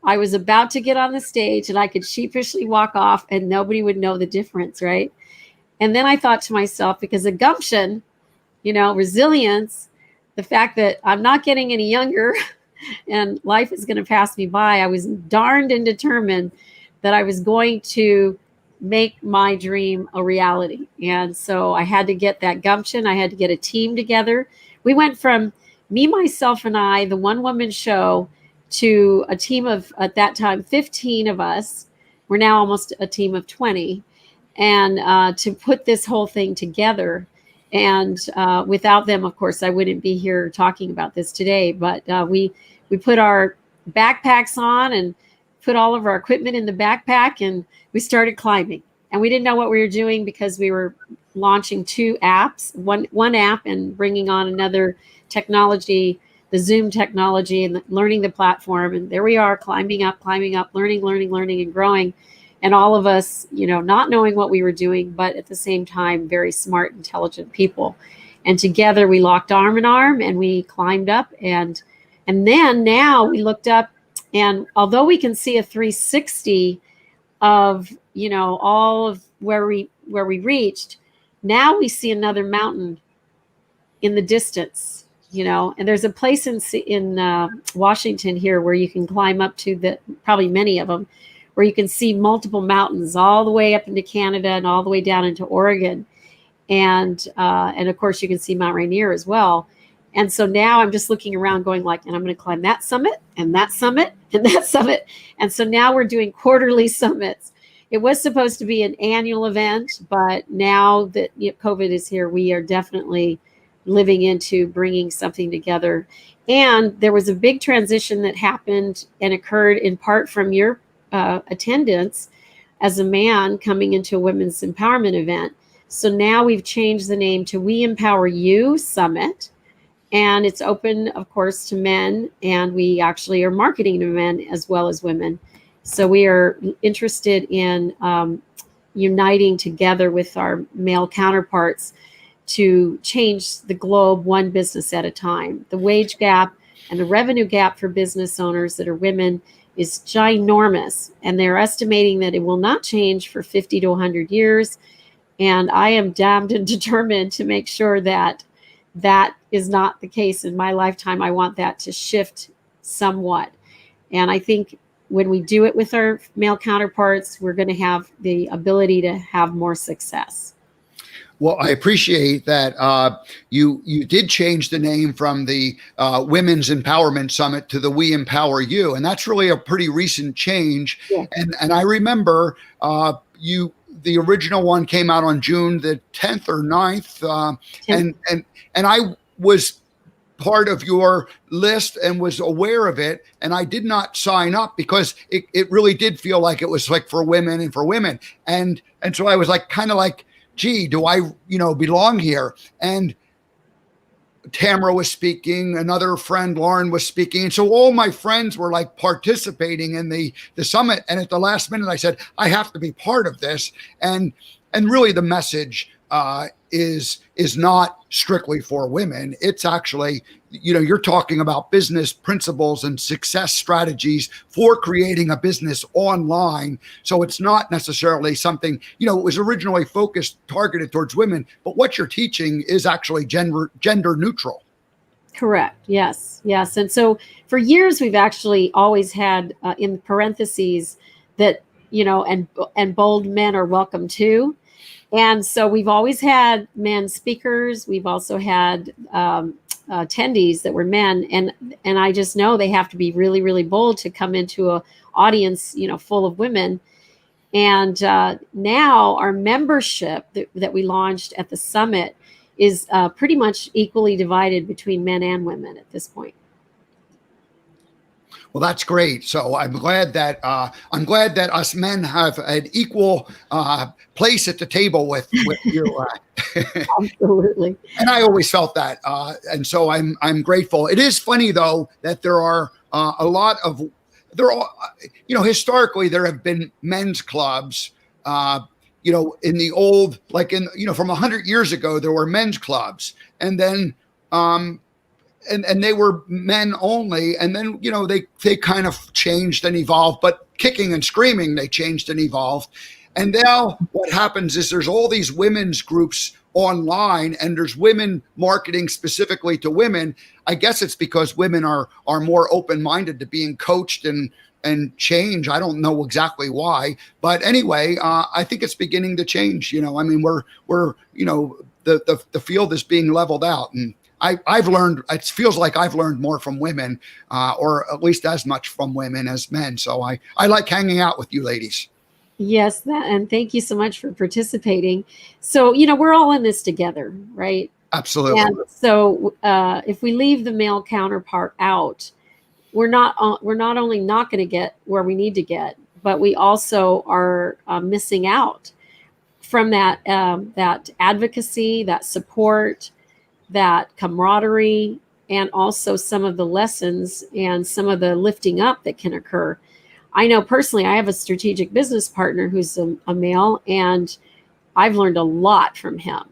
I was about to get on the stage and I could sheepishly walk off and nobody would know the difference, right? And then I thought to myself, because of gumption, resilience, the fact that I'm not getting any younger and life is going to pass me by, I was darned and determined that I was going to make my dream a reality. And so I had to get that gumption. I had to get a team together. We went from me, myself, and I, the one-woman show, to a team of, at that time, 15 of us. We're now almost a team of 20. And to put this whole thing together. And without them, of course, I wouldn't be here talking about this today. But we put our backpacks on and put all of our equipment in the backpack, and we started climbing. And we didn't know what we were doing because we were launching 2 apps, one app and bringing on another technology, the Zoom technology, and learning the platform. And there we are, climbing up, learning, and growing. And all of us, not knowing what we were doing, but at the same time, very smart, intelligent people. And together we locked arm in arm and we climbed up. And then now we looked up, and although we can see a 360 of, all of where we reached, now we see another mountain in the distance, and there's a place in Washington here where you can climb up to probably many of them, where you can see multiple mountains all the way up into Canada and all the way down into Oregon. And of course you can see Mount Rainier as well. And so now I'm just looking around going and I'm going to climb that summit and that summit and that summit. And so now we're doing quarterly summits. It was supposed to be an annual event, but now that COVID is here, we are definitely living into bringing something together. And there was a big transition that happened and occurred in part from your attendance as a man coming into a women's empowerment event. So now we've changed the name to We Empower You Summit. And it's open, of course, to men, and we actually are marketing to men as well as women. So we are interested in uniting together with our male counterparts to change the globe one business at a time. The wage gap and the revenue gap for business owners that are women is ginormous, and they're estimating that it will not change for 50 to 100 years. And I am damned and determined to make sure that that is not the case in my lifetime. I want that to shift somewhat. And I think when we do it with our male counterparts, we're going to have the ability to have more success. Well, I appreciate that you did change the name from the Women's Empowerment Summit to the We Empower You, and that's really a pretty recent change. Yeah. And I remember the original one came out on June the 10th or 9th, and I was part of your list and was aware of it, and I did not sign up because it really did feel like it was like for women and for women, and so I was kind of like, gee, do I, belong here? And Tamara was speaking, another friend, Lauren, was speaking. And so all my friends were participating in the summit. And at the last minute, I said, I have to be part of this. And really the message is not strictly for women. It's actually, you're talking about business principles and success strategies for creating a business online. So it's not necessarily something, it was originally targeted towards women, but what you're teaching is actually gender neutral. Correct. Yes. And so for years, we've actually always had in parentheses that, and bold men are welcome too. And so we've always had men speakers. We've also had attendees that were men. And I just know they have to be really, really bold to come into a audience, full of women. And now our membership that we launched at the summit is pretty much equally divided between men and women at this point. Well, that's great. So I'm glad that us men have an equal place at the table with you. Absolutely. And I always felt that, and so I'm grateful. It is funny though that there are a lot of historically there have been men's clubs. In the old, like from 100 years ago, there were men's clubs, and then and they were men only, and then they kind of changed and evolved, but kicking and screaming they changed and evolved. And now what happens is there's all these women's groups online, and there's women marketing specifically to women. I guess it's because women are more open-minded to being coached and change. I don't know exactly why, but anyway, I think it's beginning to change. I mean, we're the field is being leveled out, and I've learned, it feels like I've learned more from women, or at least as much from women as men. So I like hanging out with you ladies. Yes, and thank you so much for participating. So, we're all in this together, right? Absolutely. And so if we leave the male counterpart out, we're not only not going to get where we need to get, but we also are missing out from that advocacy, that support, that camaraderie, and also some of the lessons and some of the lifting up that can occur. I know personally, I have a strategic business partner who's a male, and I've learned a lot from him.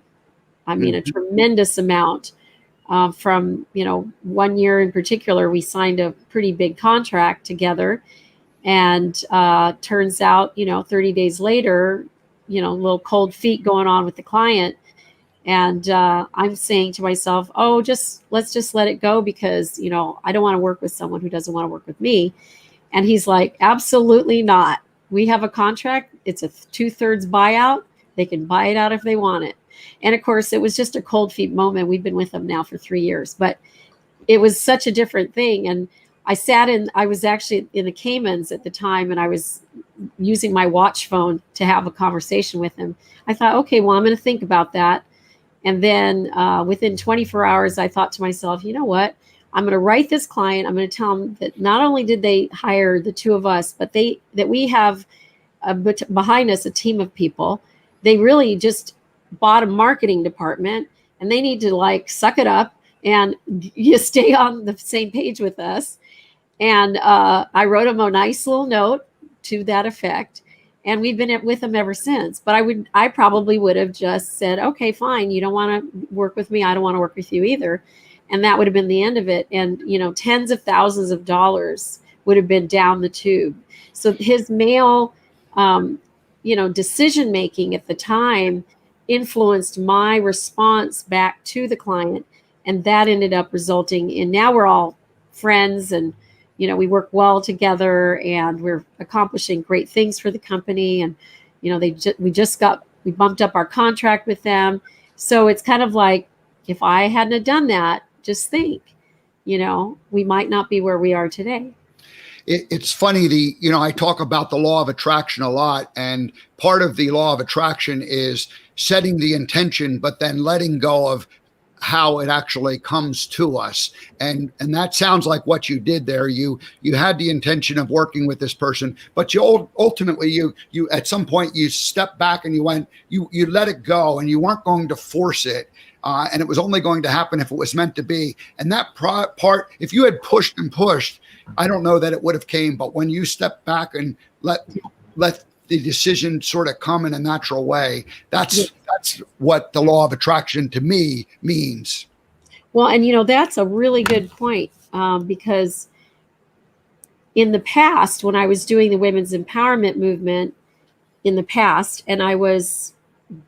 I mean, a tremendous amount. From 1 year in particular, we signed a pretty big contract together, and turns out 30 days later, a little cold feet going on with the client. And I'm saying to myself, let's just let it go, because, I don't want to work with someone who doesn't want to work with me. And he's like, absolutely not. We have a contract. It's a 2/3 buyout. They can buy it out if they want it. And of course, it was just a cold feet moment. We've been with them now for 3 years, but it was such a different thing. And I was actually in the Caymans at the time, and I was using my watch phone to have a conversation with him. I thought, okay, well, I'm going to think about that. And then within 24 hours, I thought to myself, you know what? I'm going to write this client. I'm going to tell them that not only did they hire the two of us, but that we have behind us a team of people. They really just bought a marketing department, and they need to suck it up and you stay on the same page with us. And I wrote them a nice little note to that effect. And we've been with them ever since. But I probably would have just said, okay, fine. You don't want to work with me. I don't want to work with you either. And that would have been the end of it. And, tens of thousands of dollars would have been down the tube. So his male, decision-making at the time influenced my response back to the client. And that ended up resulting in, now we're all friends, and, we work well together, and we're accomplishing great things for the company. And, we bumped up our contract with them. So it's kind of like, if I hadn't have done that, just think, we might not be where we are today. It's funny, I talk about the law of attraction a lot, and part of the law of attraction is setting the intention, but then letting go of how it actually comes to us. And that sounds like what you did there. You had the intention of working with this person, but ultimately you at some point you stepped back and you let it go, and you weren't going to force it. And it was only going to happen if it was meant to be. And that part, if you had pushed and pushed, I don't know that it would have came. But when you step back and let the decision sort of come in a natural way, that's what the law of attraction to me means. Well, and that's a really good point, because in the past, when I was doing the women's empowerment movement in the past, and I was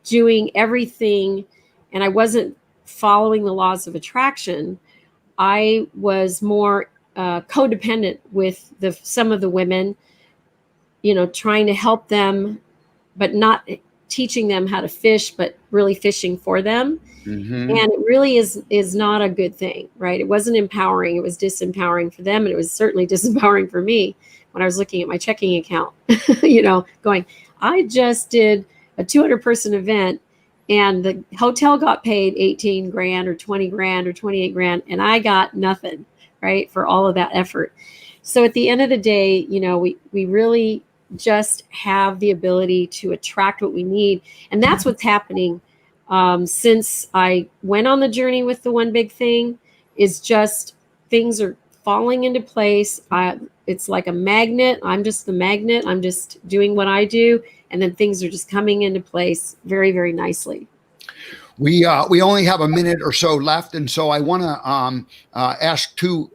doing everything, and I wasn't following the laws of attraction, I was more codependent with some of the women, trying to help them, but not teaching them how to fish, but really fishing for them. Mm-hmm. And it really is not a good thing, right? It wasn't empowering. It was disempowering for them. And it was certainly disempowering for me when I was looking at my checking account, going, I just did a 200-person event, and the hotel got paid 18 grand or 20 grand or 28 grand, and I got nothing, right, for all of that effort. So at the end of the day, you know, we really just have the ability to attract what we need. And that's what's happening since I went on the journey with the One Big Thing, is just things are falling into place. It's like a magnet. I'm just the magnet. I'm just doing what I do. And then things are just coming into place very, very nicely. We only have a minute or so left, and so I want to ask two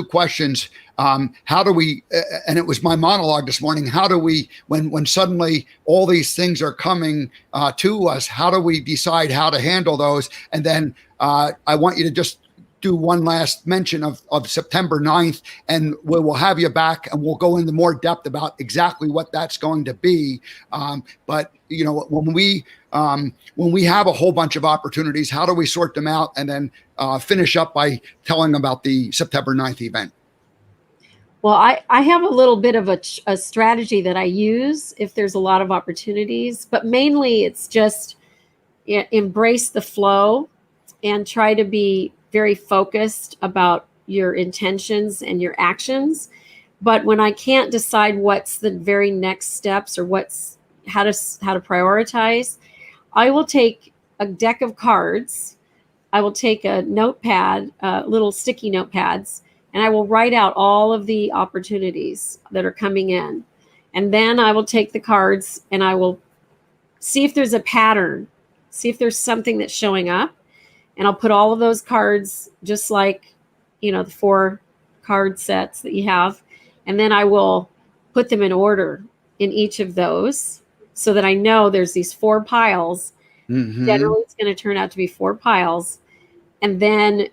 questions. How do we? And it was my monologue this morning. How do we, when suddenly all these things are coming to us? How do we decide how to handle those? And then I want you to just do one last mention of September 9th, and we will have you back and we'll go into more depth about exactly what that's going to be. But you know, when we have a whole bunch of opportunities, how do we sort them out and then finish up by telling about the September 9th event? Well, I have a little bit of a strategy that I use if there's a lot of opportunities, but mainly it's just embrace the flow and try to be very focused about your intentions and your actions. But when I can't decide what's the very next steps or how to prioritize, I will take a deck of cards. I will take a notepad, little sticky notepads, and I will write out all of the opportunities that are coming in. And then I will take the cards and I will see if there's a pattern, see if there's something that's showing up. And I'll put all of those cards, just like, you know, the 4 card sets that you have. And then I will put them in order in each of those so that I know there's these 4 piles. Mm-hmm. Generally, it's going to turn out to be 4 piles. And then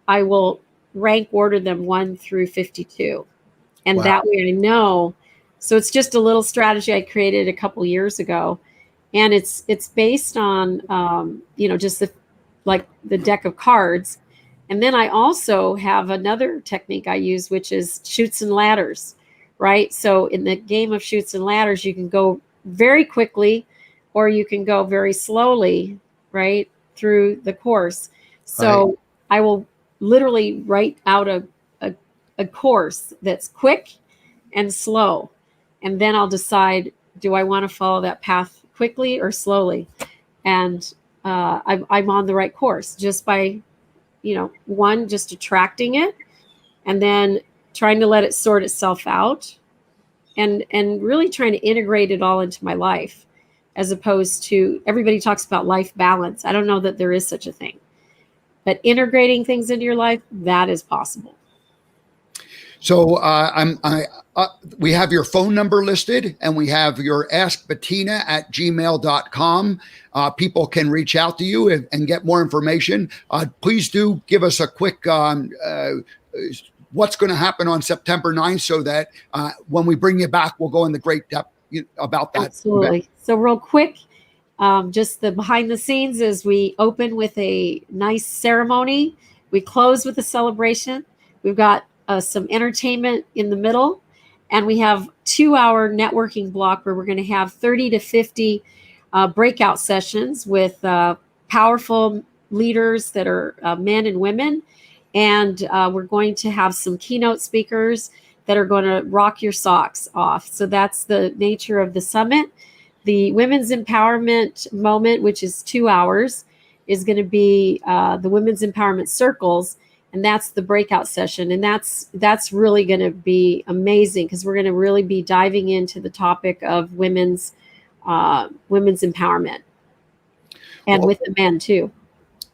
I will rank order them 1 through 52. And wow. That way I know. So it's just a little strategy I created a couple years ago. And it's based on, you know, just the deck of cards. And then I also have another technique I use, which is chutes and ladders, right? So in the game of chutes and ladders, you can go very quickly or you can go very slowly, right, through the course. So right. I will literally write out a course that's quick and slow. And then I'll decide, do I want to follow that path quickly or slowly? And I'm on the right course just by, you know, one, just attracting it and then trying to let it sort itself out and really trying to integrate it all into my life, as opposed to, everybody talks about life balance. I don't know that there is such a thing, but integrating things into your life, that is possible. So we have your phone number listed and we have your askbettina@gmail.com. People can reach out to you and get more information. Please do give us a quick what's going to happen on September 9th so that when we bring you back, we'll go into great depth about that. Absolutely. Event. So real quick, just the behind the scenes is we open with a nice ceremony. We close with a celebration. We've got some entertainment in the middle, and we have 2-hour networking block where we're going to have 30 to 50 breakout sessions with powerful leaders that are men and women. And we're going to have some keynote speakers that are going to rock your socks off. So that's the nature of the summit. The Women's Empowerment moment, which is 2 hours, is going to be the Women's Empowerment Circles. And that's the breakout session. And that's really going to be amazing because we're going to really be diving into the topic of women's empowerment and with the men too.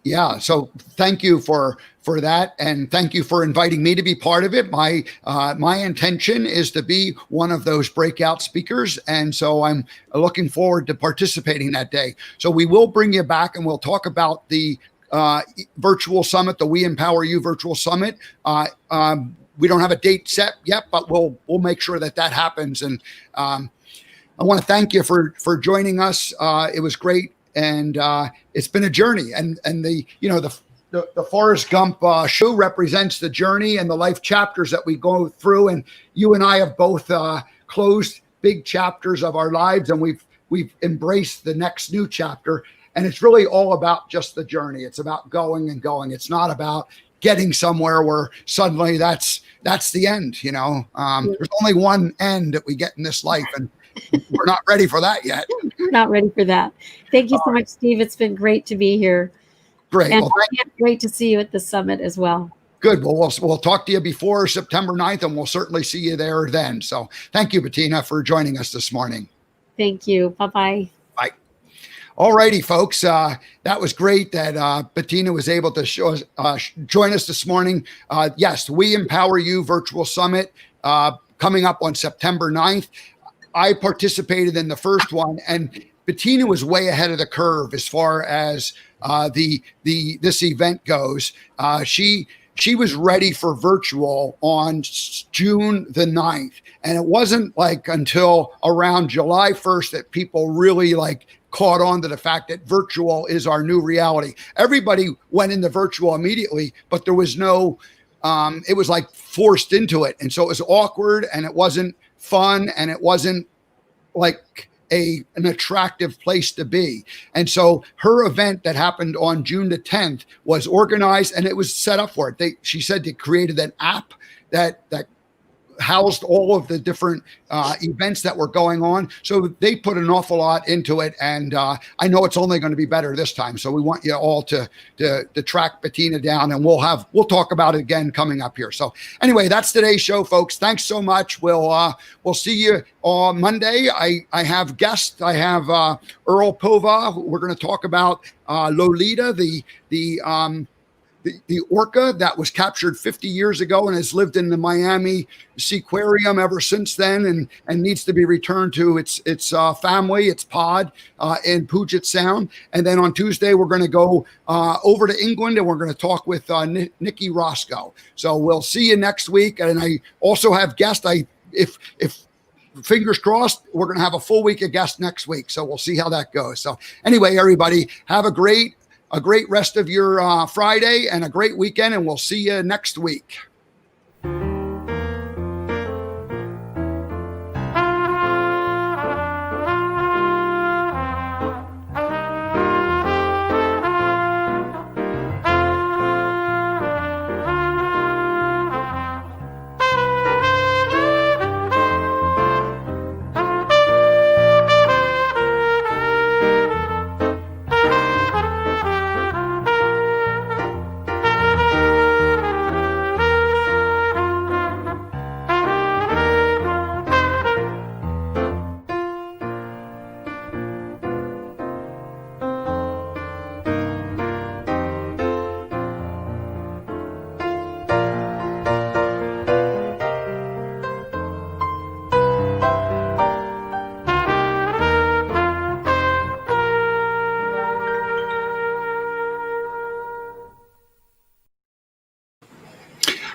Yeah. So thank you for that. And thank you for inviting me to be part of it. My intention is to be one of those breakout speakers. And so I'm looking forward to participating that day. So we will bring you back and we'll talk about the virtual summit, the We Empower You virtual summit. We don't have a date set yet, but we'll make sure that happens. And I want to thank you for joining us. It was great, and it's been a journey. And the Forrest Gump shoe represents the journey and the life chapters that we go through. And you and I have both closed big chapters of our lives, and we've embraced the next new chapter. And it's really all about just the journey. It's about going and going. It's not about getting somewhere where suddenly that's the end. There's only one end that we get in this life, and we're not ready for that yet. We're not ready for that. Thank you so much, Steve. It's been great to be here. Great. And I can't wait to see you at the summit as well. Good. Well, we'll talk to you before September 9th, and we'll certainly see you there then. So thank you, Bettina, for joining us this morning. Thank you. Bye-bye. Bye. All righty, folks. That was great that Bettina was able to join us this morning. Yes, We Empower You Virtual Summit coming up on September 9th. I participated in the first one, and Bettina was way ahead of the curve as far as this event goes. She was ready for virtual on June the 9th. And it wasn't like until around July 1st that people really caught on to the fact that virtual is our new reality. Everybody went into virtual immediately, but there was no, it was like forced into it. And so it was awkward, and it wasn't fun, and it wasn't like an attractive place to be. And so her event that happened on June the 10th was organized, and it was set up for it. She said they created an app that housed all of the different events that were going on. So they put an awful lot into it. And I know it's only going to be better this time. So we want you all to track Bettina down, and we'll talk about it again coming up here. So anyway, that's today's show, folks. Thanks so much. We'll see you on Monday. I have guests. I have Earl Pova. We're going to talk about Lolita, the orca that was captured 50 years ago and has lived in the Miami Seaquarium ever since then, and needs to be returned to its family, its pod in Puget Sound. And then on Tuesday, we're going to go over to England, and we're going to talk with Nikki Roscoe. So we'll see you next week. And I also have guests. If fingers crossed, we're going to have a full week of guests next week. So we'll see how that goes. So anyway, everybody, have a great rest of your Friday and a great weekend, and we'll see you next week.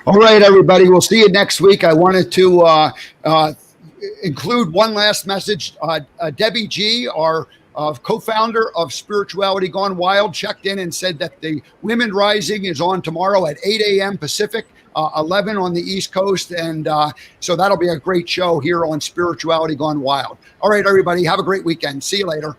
All right, everybody. We'll see you next week. I wanted to include one last message. Debbie G, our co-founder of Spirituality Gone Wild, checked in and said that the Women Rising is on tomorrow at 8 a.m. Pacific, 11 on the East Coast. And so that'll be a great show here on Spirituality Gone Wild. All right, everybody. Have a great weekend. See you later.